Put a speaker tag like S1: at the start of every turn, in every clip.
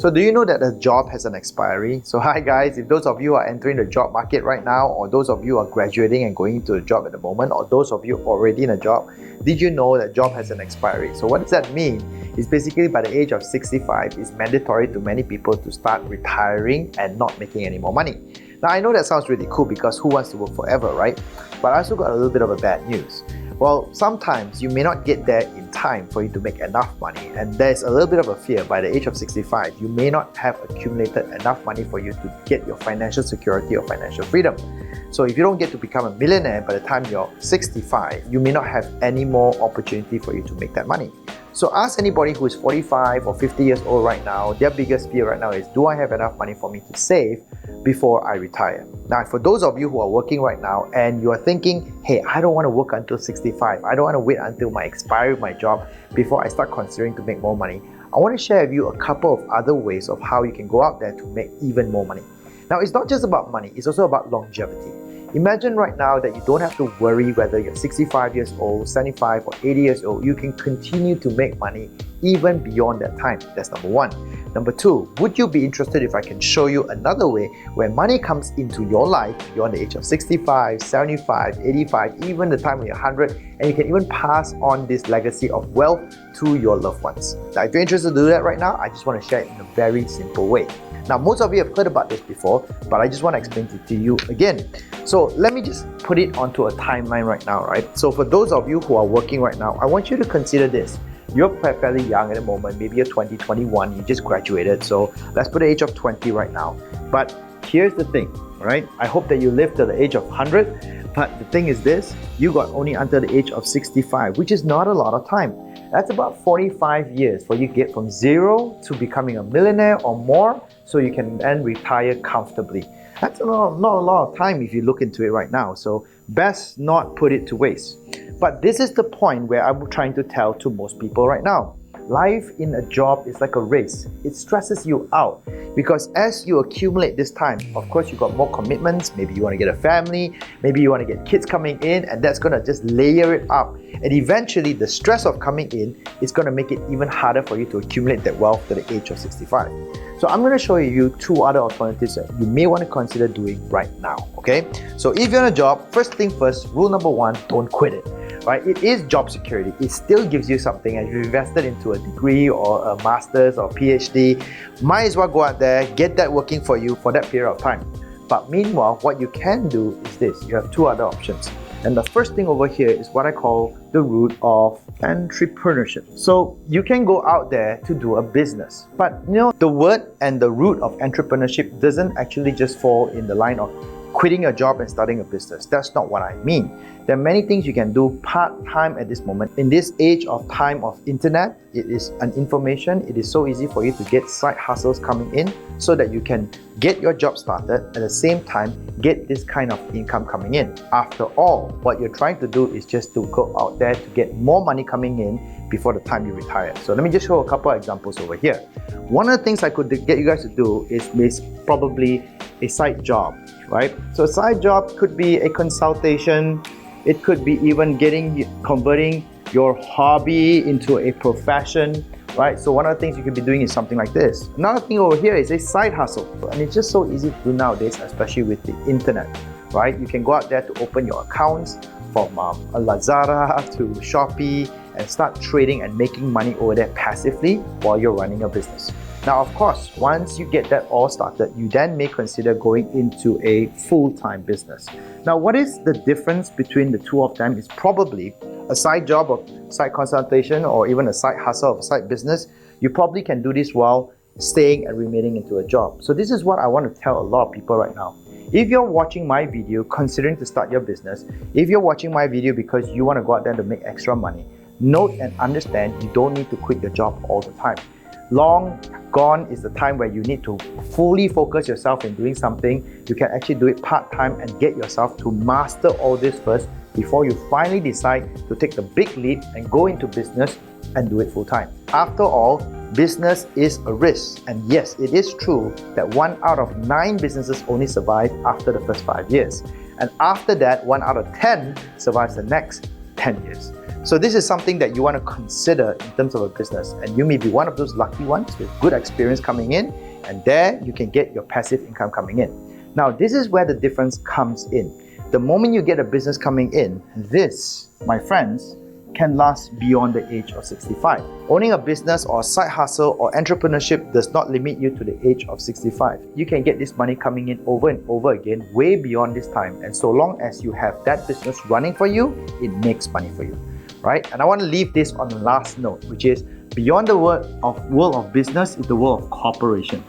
S1: So do you know that a job has an expiry? So hi guys, if those of you are entering the job market right now, or those of you are graduating and going into a job at the moment, or those of you already in a job, did you know that job has an expiry? So what does that mean? It's basically by the age of 65, it's mandatory to many people to start retiring and not making any more money. Now I know that sounds really cool because who wants to work forever, right? But I also got a little bit of a bad news. Well, sometimes you may not get there in time for you to make enough money, and there's a little bit of a fear by the age of 65, you may not have accumulated enough money for you to get your financial security or financial freedom. So if you don't get to become a millionaire by the time you're 65, you may not have any more opportunity for you to make that money. So ask anybody who is 45 or 50 years old right now, their biggest fear right now is, do I have enough money for me to save before I retire? Now, for those of you who are working right now and you are thinking, hey, I don't want to work until 65, I don't want to wait until my expiry of my job before I start considering to make more money, I want to share with you a couple of other ways of how you can go out there to make even more money. Now, it's not just about money, it's also about longevity. Imagine right now that you don't have to worry whether you're 65 years old, 75 or 80 years old. You can continue to make money even beyond that time. That's number one. Number two, would you be interested if I can show you another way where money comes into your life beyond the age of 65, 75, 85, even the time when you're 100, and you can even pass on this legacy of wealth to your loved ones. Now, if you're interested to do that right now, I just want to share it in a very simple way. Now, most of you have heard about this before, but I just want to explain it to you again. So let me just put it onto a timeline right now, right? So for those of you who are working right now, I want you to consider this. You're fairly young at the moment, maybe you're 20, 21, you just graduated. So let's put the age of 20 right now. But here's the thing, right? I hope that you live to the age of 100. But the thing is this, you got only until the age of 65, which is not a lot of time. That's about 45 years for you to get from zero to becoming a millionaire or more, so you can then retire comfortably. That's not a lot of time if you look into it right now, so best not put it to waste. But this is the point where I'm trying to tell to most people right now. Life in a job is like a race. It stresses you out because as you accumulate this time, of course you got more commitments, maybe you want to get a family, maybe you want to get kids coming in, and that's going to just layer it up. And eventually the stress of coming in is going to make it even harder for you to accumulate that wealth to the age of 65. So I'm going to show you two other alternatives that you may want to consider doing right now, okay? So if you're in a job, first thing first, rule number one, don't quit it. Right? It is job security. It still gives you something, and if you invested into a degree or a master's or PhD, might as well go out there, get that working for you for that period of time. But meanwhile, what you can do is this. You have two other options. And the first thing over here is what I call the route of entrepreneurship. So you can go out there to do a business. But you know, the word and the root of entrepreneurship doesn't actually just fall in the line of quitting a job and starting a business. That's not what I mean. There are many things you can do part-time at this moment. In this age of time of internet, it is an information. It is so easy for you to get side hustles coming in so that you can get your job started at the same time get this kind of income coming in. After all, what you're trying to do is just to go out there to get more money coming in before the time you retire. So let me just show a couple of examples over here. One of the things I could get you guys to do is probably a side job, right? So a side job could be a consultation. It could be even converting your hobby into a profession, right? So one of the things you could be doing is something like this. Another thing over here is a side hustle. And it's just so easy to do nowadays, especially with the internet, right? You can go out there to open your accounts from a Lazada to Shopee and start trading and making money over there passively while you're running a business. Now, of course, once you get that all started, you then may consider going into a full-time business. Now, what is the difference between the two of them is probably a side job or side consultation or even a side hustle or side business. You probably can do this while staying and remaining into a job. So this is what I want to tell a lot of people right now. If you're watching my video considering to start your business, if you're watching my video because you want to go out there to make extra money, note and understand you don't need to quit your job all the time. Long gone is the time where you need to fully focus yourself in doing something. You can actually do it part-time and get yourself to master all this first before you finally decide to take the big leap and go into business and do it full-time. After all, business is a risk. And yes, it is true that 1 out of 9 businesses only survive after the first 5 years. And after that, 1 out of 10 survives the next 10 years. So this is something that you want to consider in terms of a business, and you may be one of those lucky ones with good experience coming in, and there you can get your passive income coming in. Now this is where the difference comes in. The moment you get a business coming in, this, my friends, can last beyond the age of 65. Owning a business or a side hustle or entrepreneurship does not limit you to the age of 65. You can get this money coming in over and over again, way beyond this time. And so long as you have that business running for you, it makes money for you, right? And I want to leave this on the last note, which is beyond the world of business is the world of corporation.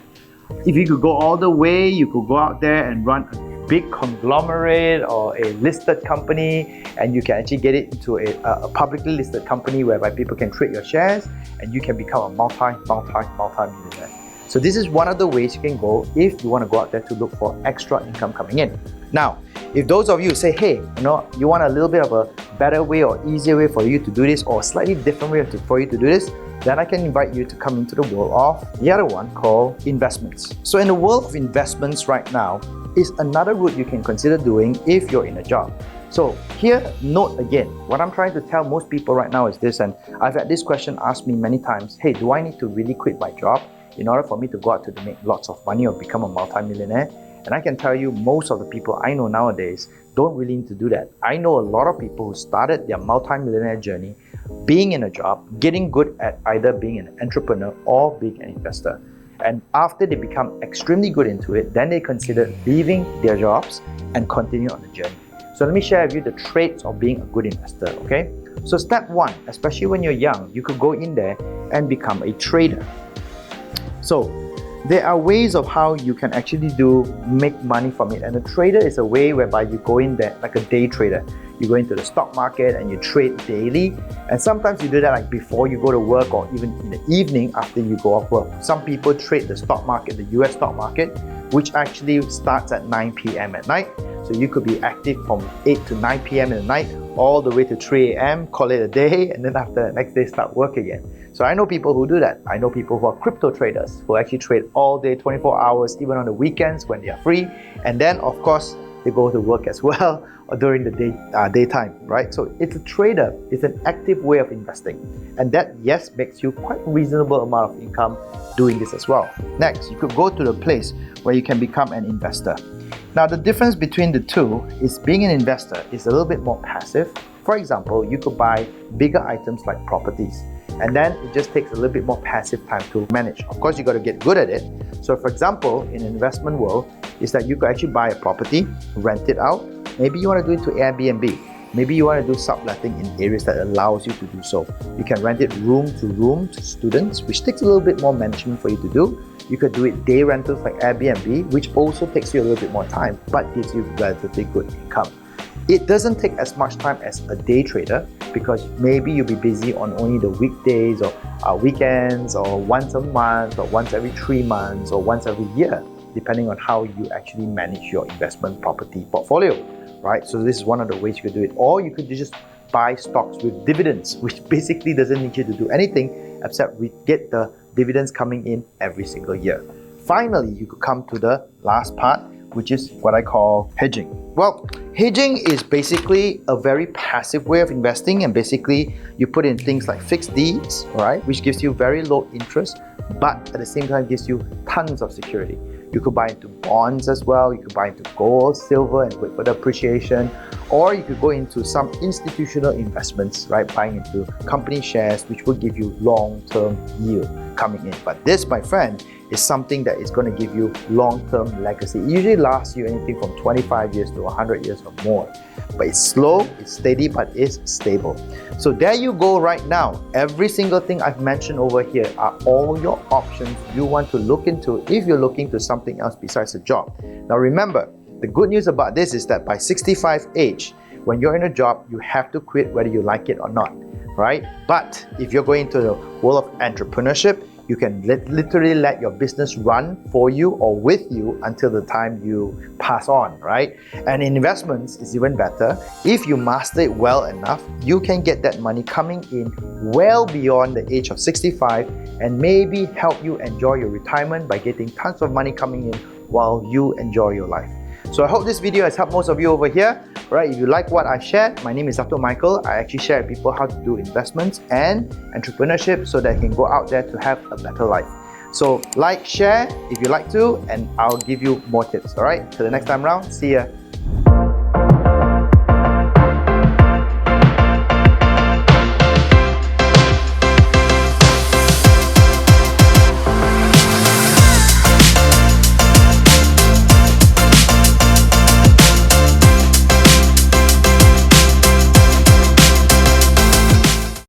S1: If you could go all the way, you could go out there and run a big conglomerate or a listed company, and you can actually get it into a publicly listed company whereby people can trade your shares and you can become a multi-millionaire. So this is one of the ways you can go if you want to go out there to look for extra income coming in. Now, if those of you say, hey, you want a little bit of a better way or easier way for you to do this, or a slightly different way for you to do this, then I can invite you to come into the world of the other one called investments. So in the world of investments right now is another route you can consider doing if you're in a job. So here, note again, what I'm trying to tell most people right now is this, and I've had this question asked me many times, hey, do I need to really quit my job in order for me to go out to make lots of money or become a multi-millionaire? And I can tell you, most of the people I know nowadays don't really need to do that. I know a lot of people who started their multi-millionaire journey being in a job, getting good at either being an entrepreneur or being an investor. And after they become extremely good into it, then they consider leaving their jobs and continue on the journey. So let me share with you the traits of being a good investor, okay? So step one, especially when you're young, you could go in there and become a trader. So there are ways of how you can actually make money from it. And a trader is a way whereby you go in there like a day trader. You go into the stock market and you trade daily. And sometimes you do that like before you go to work or even in the evening after you go off work. Some people trade the stock market, the US stock market, which actually starts at 9 p.m. at night. So you could be active from 8 to 9 p.m. in the night, all the way to 3 a.m., call it a day, and then after the next day start work again. So I know people who do that. I know people who are crypto traders who actually trade all day, 24 hours, even on the weekends when they are free. And then of course, they go to work as well or during the daytime, right? So it's a trader, it's an active way of investing. And that, yes, makes you quite reasonable amount of income doing this as well. Next, you could go to the place where you can become an investor. Now, the difference between the two is being an investor is a little bit more passive. For example, you could buy bigger items like properties, and then it just takes a little bit more passive time to manage. Of course, you got to get good at it. So for example, in the investment world, is that you could actually buy a property, rent it out. Maybe you want to do it to Airbnb. Maybe you want to do subletting in areas that allows you to do so. You can rent it room to students, which takes a little bit more management for you to do. You could do it day rentals like Airbnb, which also takes you a little bit more time, but gives you relatively good income. It doesn't take as much time as a day trader because maybe you'll be busy on only the weekdays or weekends, or once a month, or once every 3 months, or once every year, depending on how you actually manage your investment property portfolio, right? So this is one of the ways you could do it. Or you could just buy stocks with dividends, which basically doesn't need you to do anything except we get the dividends coming in every single year. Finally, you could come to the last part, which is what I call hedging. Well, hedging is basically a very passive way of investing, and basically you put in things like fixed Ds, right, which gives you very low interest, but at the same time gives you tons of security. You could buy into bonds as well, you could buy into gold, silver, and wait for the appreciation, or you could go into some institutional investments, right, buying into company shares, which will give you long-term yield coming in. But this, my friend, is something that is going to give you long-term legacy. It usually lasts you anything from 25 years to 100 years or more. But it's slow, it's steady, but it's stable. So there you go right now. Every single thing I've mentioned over here are all your options you want to look into if you're looking to something else besides a job. Now remember, the good news about this is that by 65 age, when you're in a job, you have to quit whether you like it or not, right? But if you're going to the world of entrepreneurship, you can literally let your business run for you or with you until the time you pass on, right? And in investments is even better. If you master it well enough, you can get that money coming in well beyond the age of 65 and maybe help you enjoy your retirement by getting tons of money coming in while you enjoy your life. So I hope this video has helped most of you over here. Alright, if you like what I shared, my name is Dr. Michael. I actually share with people how to do investments and entrepreneurship so that they can go out there to have a better life. So like, share if you like to, and I'll give you more tips. Alright, till the next time around, see ya.